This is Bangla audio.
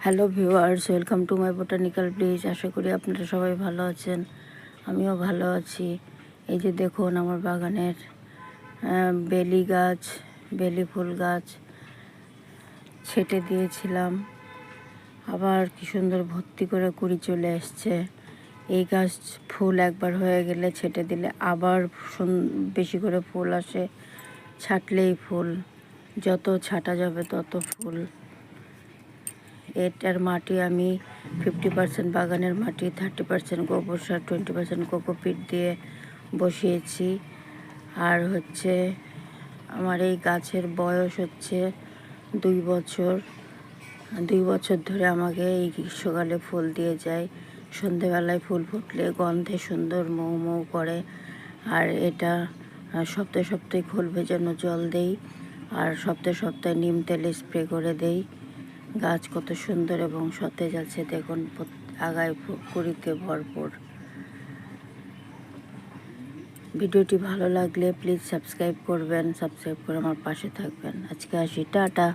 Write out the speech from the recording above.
Hello viewers, welcome to my botanical place. আশা করি আপনারা সবাই ভালো আছেন, আমিও ভালো আছি। এই যে দেখুন আমার বাগানের বেলি গাছ, বেলি ফুল গাছ ছেটে দিয়েছিলাম, আবার কি সুন্দর ভর্তি করে কুড়ি চলে এসছে। এই গাছ ফুল একবার হয়ে গেলে ছেটে দিলে আবার বেশি করে ফুল আসে, ছাটলেই ফুল, যত ছাটা যাবে তত ফুল। এটার মাটি আমি 50% বাগানের মাটি, 30% গোবর সার, 20% কোকোপিট দিয়ে বসিয়েছি। আর হচ্ছে আমার এই গাছের বয়স হচ্ছে 2 বছর। 2 বছর ধরে আমাকে এই গ্রীষ্মকালে ফুল দিয়ে যায়। সন্ধেবেলায় ফুল ফুটলে গন্ধে সুন্দর মৌ মৌ করে। আর এটা সপ্তাহে সপ্তাহে খোল ভেজানো জল দেই, আর সপ্তাহে সপ্তাহে নিম তেলে স্প্রে করে দেই। গাছ কত সুন্দর এবং সতেজ আছে দেখুন, আগায় কুড়িতে ভরপুর। ভিডিওটি ভালো লাগলে প্লিজ সাবস্ক্রাইব করবেন, সাবস্ক্রাইব করে আমার পাশে থাকবেন। আজকে আসি, টাটা।